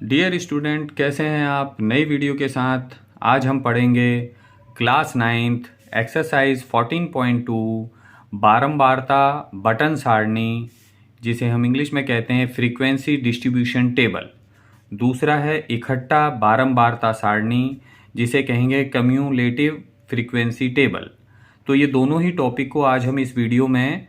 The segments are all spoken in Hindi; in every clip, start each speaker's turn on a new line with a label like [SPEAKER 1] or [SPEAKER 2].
[SPEAKER 1] डियर स्टूडेंट, कैसे हैं आप? नई वीडियो के साथ आज हम पढ़ेंगे क्लास 9th एक्सरसाइज 14.2 बारंबारता बटन सारणी, जिसे हम इंग्लिश में कहते हैं फ्रीक्वेंसी डिस्ट्रीब्यूशन टेबल। दूसरा है इकट्ठा बारंबारता सारणी, जिसे कहेंगे कम्यूलेटिव फ्रीक्वेंसी टेबल। तो ये दोनों ही टॉपिक को आज हम इस वीडियो में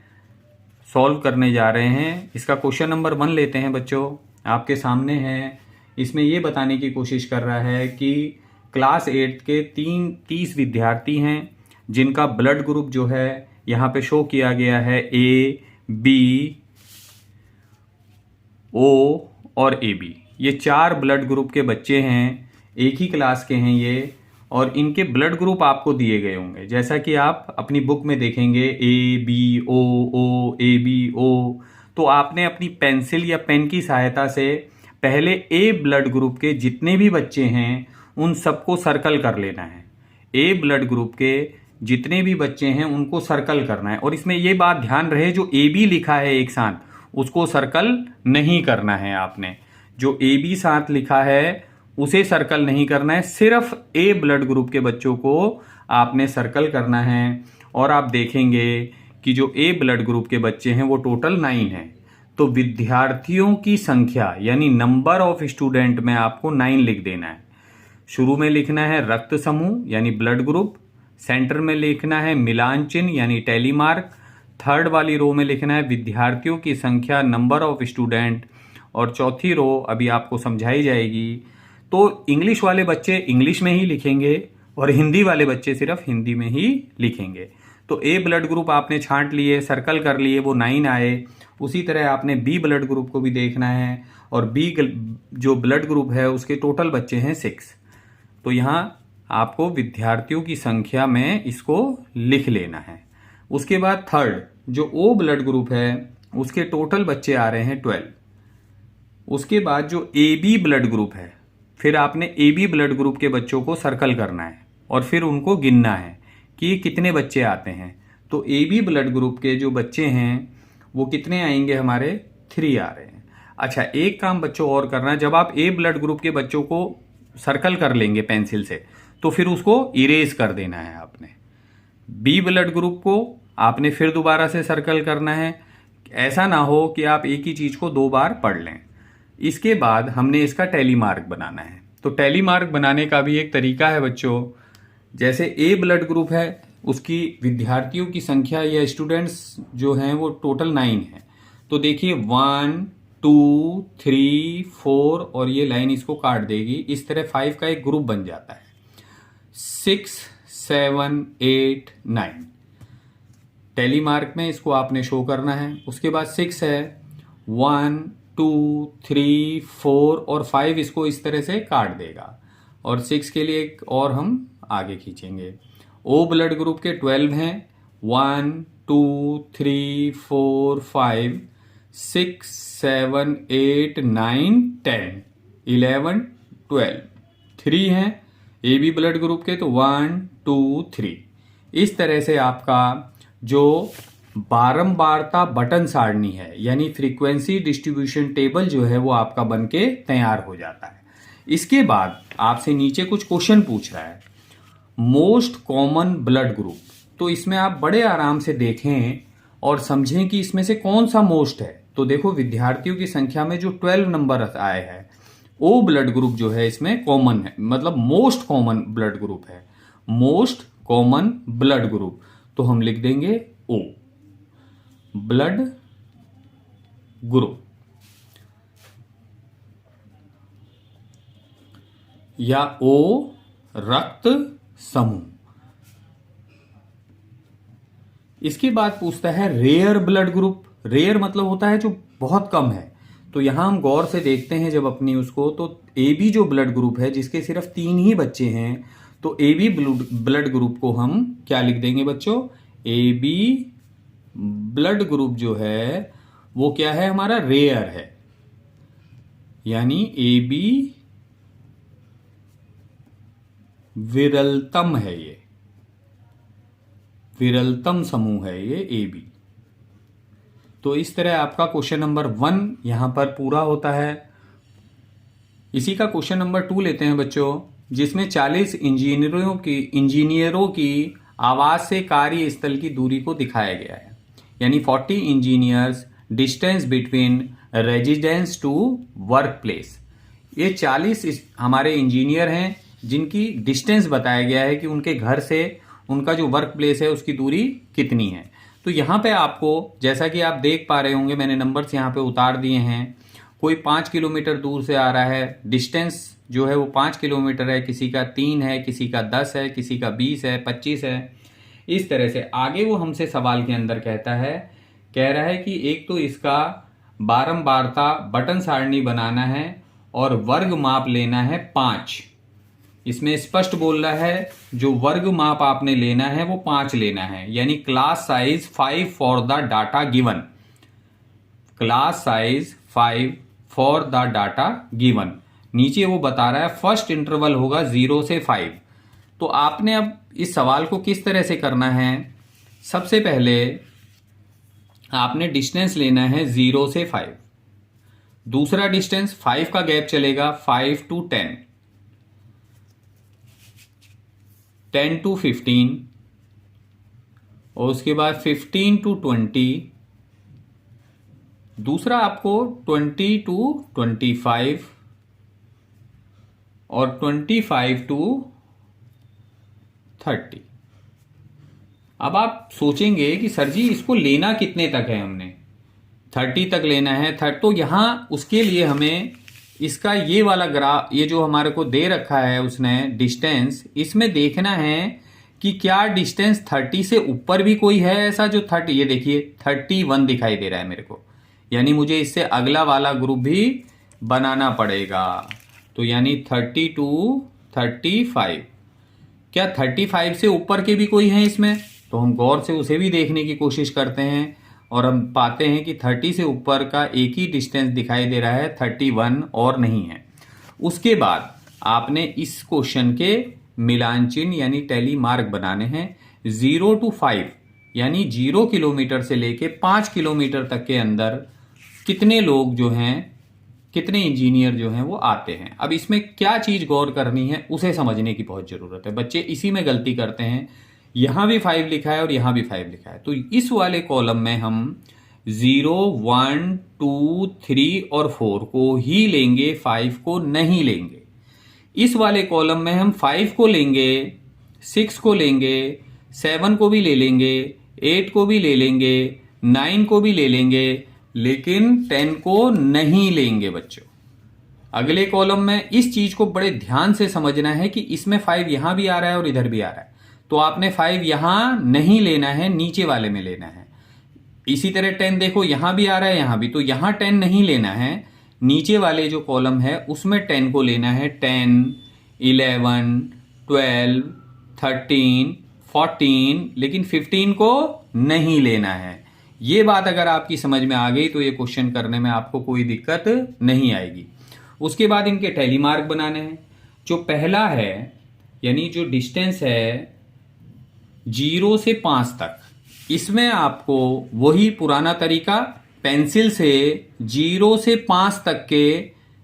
[SPEAKER 1] सॉल्व करने जा रहे हैं। इसका क्वेश्चन नंबर 1 लेते हैं बच्चों, आपके सामने है। इसमें ये बताने की कोशिश कर रहा है कि क्लास 8 के 30 विद्यार्थी हैं जिनका ब्लड ग्रुप जो है यहाँ पे शो किया गया है ए, बी, ओ और ए बी। ये 4 ब्लड ग्रुप के बच्चे हैं, एक ही क्लास के हैं ये, और इनके ब्लड ग्रुप आपको दिए गए होंगे जैसा कि आप अपनी बुक में देखेंगे A B O A B O. तो आपने अपनी पेंसिल या पेन की सहायता से पहले ए ब्लड ग्रुप के जितने भी बच्चे हैं उन सबको सर्कल कर लेना है। ए ब्लड ग्रुप के जितने भी बच्चे हैं उनको सर्कल करना है, और इसमें ये बात ध्यान रहे जो ए बी लिखा है एक साथ उसको सर्कल नहीं करना है आपने। जो ए बी साथ लिखा है उसे सर्कल नहीं करना है, सिर्फ ए ब्लड ग्रुप के बच्चों को आपने सर्कल करना है। और आप देखेंगे कि जो ए ब्लड ग्रुप के बच्चे हैं वो टोटल 9 हैं। तो विद्यार्थियों की संख्या यानी नंबर ऑफ स्टूडेंट में आपको 9 लिख देना है। शुरू में लिखना है रक्त समूह यानी ब्लड ग्रुप, सेंटर में लिखना है मिलान चिन्ह यानी टैली मार्क, थर्ड वाली रो में लिखना है विद्यार्थियों की संख्या नंबर ऑफ स्टूडेंट, और चौथी रो अभी आपको समझाई जाएगी। तो इंग्लिश वाले बच्चे इंग्लिश में ही लिखेंगे और हिंदी वाले बच्चे सिर्फ हिंदी में ही लिखेंगे। तो ए ब्लड ग्रुप आपने छांट लिए, सर्कल कर लिए, वो 9 आए। उसी तरह आपने बी ब्लड ग्रुप को भी देखना है, और बी जो ब्लड ग्रुप है उसके टोटल बच्चे हैं 6। तो यहाँ आपको विद्यार्थियों की संख्या में इसको लिख लेना है। उसके बाद थर्ड जो ओ ब्लड ग्रुप है उसके टोटल बच्चे आ रहे हैं 12। उसके बाद जो ए बी ब्लड ग्रुप है, फिर आपने ए बी ब्लड ग्रुप के बच्चों को सर्कल करना है और फिर उनको गिनना है कि कितने बच्चे आते हैं। तो ए बी ब्लड ग्रुप के जो बच्चे हैं वो कितने आएंगे हमारे? 3 आ रहे हैं। अच्छा, एक काम बच्चों और करना है, जब आप ए ब्लड ग्रुप के बच्चों को सर्कल कर लेंगे पेंसिल से तो फिर उसको इरेज कर देना है आपने। बी ब्लड ग्रुप को आपने फिर दोबारा से सर्कल करना है। ऐसा ना हो कि आप एक ही चीज को 2 बार पढ़ लें। इसके बाद हमने इसका टैली मार्क बनाना है। तो टैली मार्क बनाने का भी एक तरीका है बच्चों। जैसे ए ब्लड ग्रुप है उसकी विद्यार्थियों की संख्या या स्टूडेंट्स जो हैं वो टोटल 9 है। तो देखिए 1 2 3 4 और ये लाइन इसको काट देगी, इस तरह 5 का एक ग्रुप बन जाता है। 6 7 8 9 टैली मार्क में इसको आपने शो करना है। उसके बाद 6 है, 1 2 3 4 और 5 इसको इस तरह से काट देगा, और 6 के लिए एक और हम आगे खींचेंगे। ओ ब्लड ग्रुप के 12 हैं, 1 2 3 4 5 6 7 8 9 10 11 12 3 हैं ए बी ब्लड ग्रुप के, तो 1 2 3। इस तरह से आपका जो बारंबारता बटन सारणी है यानी फ्रीक्वेंसी डिस्ट्रीब्यूशन टेबल जो है वो आपका बनके तैयार हो जाता है। इसके बाद आपसे नीचे कुछ क्वेश्चन पूछ रहा है, मोस्ट कॉमन ब्लड ग्रुप। तो इसमें आप बड़े आराम से देखें और समझें कि इसमें से कौन सा मोस्ट है। तो देखो विद्यार्थियों की संख्या में जो 12 नंबर आए हैं, ओ ब्लड ग्रुप जो है इसमें कॉमन है, मतलब मोस्ट कॉमन ब्लड ग्रुप है। मोस्ट कॉमन ब्लड ग्रुप तो हम लिख देंगे ओ ब्लड ग्रुप या ओ रक्त समूह। इसके बाद पूछता है रेयर ब्लड ग्रुप। रेयर मतलब होता है जो बहुत कम है। तो यहां हम गौर से देखते हैं जब अपनी उसको, तो ए बी जो ब्लड ग्रुप है जिसके सिर्फ 3 ही बच्चे हैं, तो ए बी ब्लड ग्रुप को हम क्या लिख देंगे बच्चों? ए बी ब्लड ग्रुप जो है वो क्या है हमारा? रेयर है, यानी ए बी विरलतम है, ये विरलतम समूह है ये ए बी। तो इस तरह आपका क्वेश्चन नंबर 1 यहां पर पूरा होता है। इसी का क्वेश्चन नंबर 2 लेते हैं बच्चों, जिसमें 40 इंजीनियरों की आवास से कार्यस्थल की दूरी को दिखाया गया है। यानी 40 engineers distance between residence to work place. ये 40 हमारे इंजीनियर हैं जिनकी डिस्टेंस बताया गया है कि उनके घर से उनका जो वर्क प्लेस है उसकी दूरी कितनी है। तो यहाँ पे आपको, जैसा कि आप देख पा रहे होंगे, मैंने नंबर्स यहाँ पे उतार दिए हैं। कोई 5 किलोमीटर दूर से आ रहा है, डिस्टेंस जो है वो 5 किलोमीटर है, किसी का 3 है, किसी का 10 है, किसी का 20 है, 25 है। इस तरह से आगे वो हमसे सवाल के अंदर कह रहा है कि एक तो इसका बारंबारता बटन सारणी बनाना है और वर्ग माप लेना है 5। इसमें स्पष्ट बोल रहा है जो वर्ग माप आपने लेना है वो 5 लेना है, यानी class size 5 for the data given. Class size 5 for the data given. नीचे वो बता रहा है फर्स्ट इंटरवल होगा 0 से 5। तो आपने अब इस सवाल को किस तरह से करना है, सबसे पहले आपने डिस्टेंस लेना है 0 से 5। दूसरा डिस्टेंस 5 का गैप चलेगा 5 to 10, 10 to 15, और उसके बाद 15 to 20। दूसरा आपको 20 to 25 और 25 to 30। अब आप सोचेंगे कि सर जी इसको लेना कितने तक है, हमने 30 तक लेना है। तो यहां उसके लिए हमें इसका ये वाला ग्राफ, ये जो हमारे को दे रखा है उसने डिस्टेंस, इसमें देखना है कि क्या डिस्टेंस 30 से ऊपर भी कोई है ऐसा जो 30, ये देखिए 31 दिखाई दे रहा है मेरे को, यानी मुझे इससे अगला वाला ग्रुप भी बनाना पड़ेगा। तो यानी 30 to 35, क्या 35 से ऊपर के भी कोई हैं इसमें? तो हम गौर से उसे भी देखने की कोशिश करते हैं और हम पाते हैं कि 30 से ऊपर का एक ही डिस्टेंस दिखाई दे रहा है, 31 और नहीं है। उसके बाद आपने इस क्वेश्चन के मिलान चिन्ह यानी टैली मार्क बनाने हैं। 0 to 5 यानी 0 किलोमीटर से लेके 5 किलोमीटर तक के अंदर कितने लोग जो हैं, कितने इंजीनियर जो हैं वो आते हैं। अब इसमें क्या चीज गौर करनी है उसे समझने की बहुत जरूरत है। बच्चे इसी में गलती करते हैं, यहां भी 5 लिखा है और यहां भी 5 लिखा है, तो इस वाले कॉलम में हम 0, 1, 2, 3 और 4 को ही लेंगे, 5 को नहीं लेंगे। इस वाले कॉलम में हम 5 को लेंगे, 6 को लेंगे, 7 को भी ले लेंगे, 8 को भी ले लेंगे, 9 को भी ले लेंगे, लेकिन 10 को नहीं लेंगे। बच्चों अगले कॉलम में इस चीज को बड़े ध्यान से समझना है कि इसमें 5 यहां भी आ रहा है और इधर भी आ रहा है, तो आपने 5 यहां नहीं लेना है, नीचे वाले में लेना है। इसी तरह 10 देखो यहां भी आ रहा है, यहां भी, तो यहां 10 नहीं लेना है, नीचे वाले जो कॉलम है उसमें 10 को लेना है। 10, 11, 12, 13, 14, लेकिन 15 को नहीं लेना है। ये बात अगर आपकी समझ में आ गई तो ये क्वेश्चन करने में आपको कोई दिक्कत नहीं आएगी। उसके बाद इनके टैली मार्क बनाने हैं। जो पहला है यानी जो डिस्टेंस है 0 से 5 तक, इसमें आपको वही पुराना तरीका, पेंसिल से 0 से 5 तक के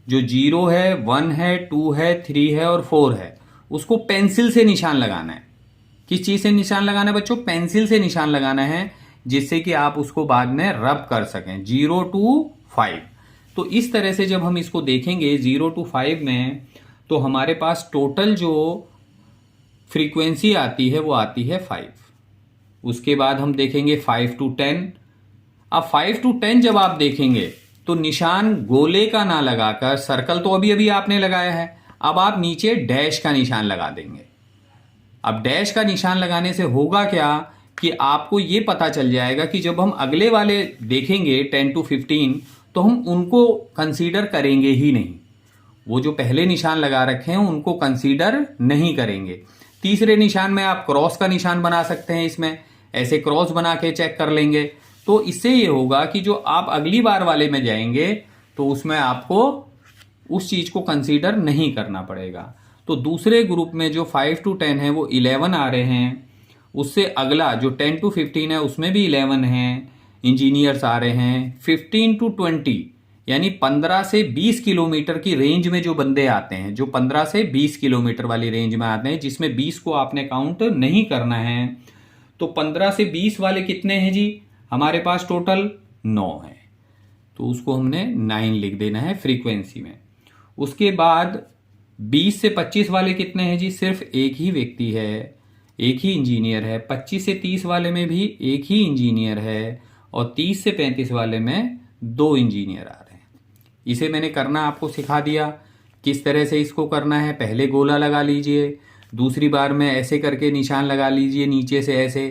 [SPEAKER 1] जो 0 है, 1 है, 2 है, 3 है और 4 है, उसको पेंसिल से निशान लगाना है। किस चीज से निशान लगाना है बच्चों? पेंसिल से निशान लगाना है, जिससे कि आप उसको बाद में रब कर सकें। 0 to 5, तो इस तरह से जब हम इसको देखेंगे 0 to 5 में, तो हमारे पास टोटल जो फ्रीक्वेंसी आती है वो आती है 5। उसके बाद हम देखेंगे 5 to 10। अब 5 to 10 जब आप देखेंगे तो निशान गोले का ना लगाकर, सर्कल तो अभी अभी आपने लगाया है, अब आप नीचे डैश का निशान लगा देंगे। अब डैश का निशान लगाने से होगा क्या कि आपको ये पता चल जाएगा कि जब हम अगले वाले देखेंगे 10 to 15, तो हम उनको कंसीडर करेंगे ही नहीं। वो जो पहले निशान लगा रखे हैं उनको कंसीडर नहीं करेंगे। तीसरे निशान में आप क्रॉस का निशान बना सकते हैं, इसमें ऐसे क्रॉस बना के चेक कर लेंगे। तो इससे ये होगा कि जो आप अगली बार वाले में जाएंगे तो उसमें आपको उस चीज को कंसीडर नहीं करना पड़ेगा। तो दूसरे ग्रुप में जो 5 to 10 है वो 11 आ रहे हैं। उससे अगला जो 10 to 15 है उसमें भी 11 हैं, इंजीनियर्स आ रहे हैं। 15 to 20 यानी 15 से 20 किलोमीटर की रेंज में जो बंदे आते हैं, जो 15 से 20 किलोमीटर वाली रेंज में आते हैं, जिसमें 20 को आपने काउंट नहीं करना है, तो 15 से 20 वाले कितने हैं जी? हमारे पास टोटल 9 है, तो उसको हमने 9 लिख देना है फ्रीक्वेंसी में। उसके बाद 20 से 25 वाले कितने हैं जी? सिर्फ एक ही व्यक्ति है, एक ही इंजीनियर है। 25 से 30 वाले में भी एक ही इंजीनियर है, और 30 से 35 वाले में 2 इंजीनियर आ रहे हैं। इसे मैंने करना आपको सिखा दिया, किस तरह से इसको करना है। पहले गोला लगा लीजिए, दूसरी बार में ऐसे करके निशान लगा लीजिए नीचे से ऐसे,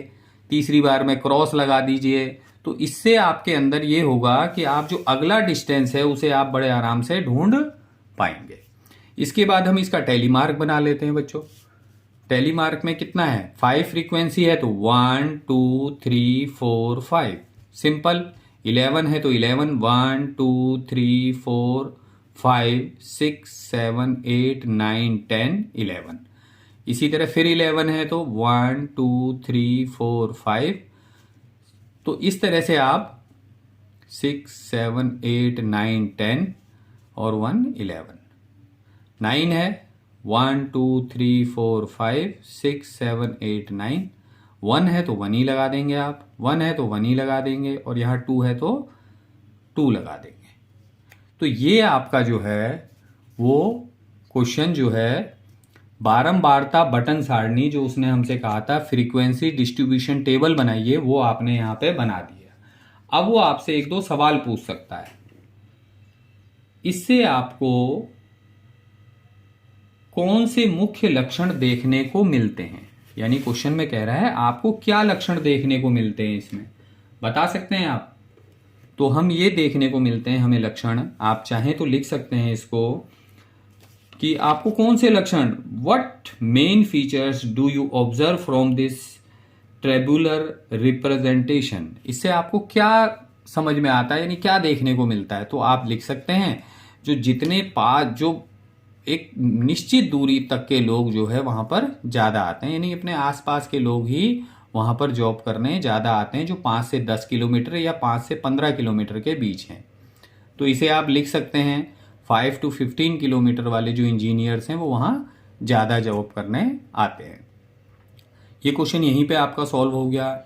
[SPEAKER 1] तीसरी बार में क्रॉस लगा दीजिए। तो इससे आपके अंदर ये होगा कि आप जो अगला डिस्टेंस है उसे आप बड़े आराम से ढूंढ पाएंगे। इसके बाद हम इसका टैली मार्क बना लेते हैं बच्चों। टैली मार्क में कितना है? 5 फ्रीक्वेंसी है तो 1 2 3 4 5। सिंपल। 11 है तो 11 1 2 3 4 5 6 7 8 9 10 11। इसी तरह फिर 11 है तो 1 2 3 4 5। तो इस तरह से आप 6 7 8 9 10 और 1 11। 9 है 1 2 3 4 5 6 7 8 9। 1 है तो 1 ही लगा देंगे आप, 1 है तो 1 ही लगा देंगे, और यहाँ 2 है तो 2 लगा देंगे। तो ये आपका जो है वो क्वेश्चन जो है बारंबारता बटन सारणी, जो उसने हमसे कहा था फ्रीक्वेंसी डिस्ट्रीब्यूशन टेबल बनाइए, वो आपने यहाँ पे बना दिया। अब वो आपसे 1-2 सवाल पूछ सकता है। इससे आपको कौन से मुख्य लक्षण देखने को मिलते हैं, यानी क्वेश्चन में कह रहा है आपको क्या लक्षण देखने को मिलते हैं, इसमें बता सकते हैं आप। तो हम ये देखने को मिलते हैं हमें लक्षण, आप चाहें तो लिख सकते हैं इसको कि आपको कौन से लक्षण, what main features do you observe from this tabular representation. इससे आपको क्या समझ में आता है, यानी क्या देखने को मिलता है। तो आप लिख सकते हैं जो जितने पास, जो एक निश्चित दूरी तक के लोग जो है वहां पर ज्यादा आते हैं, यानी अपने आसपास के लोग ही वहां पर जॉब करने ज्यादा आते हैं, जो 5 से 10 किलोमीटर या 5 से 15 किलोमीटर के बीच हैं। तो इसे आप लिख सकते हैं 5 to 15 किलोमीटर वाले जो इंजीनियर्स हैं वो वहां ज्यादा जॉब करने आते हैं। ये क्वेश्चन यहीं पे आपका सॉल्व हो गया।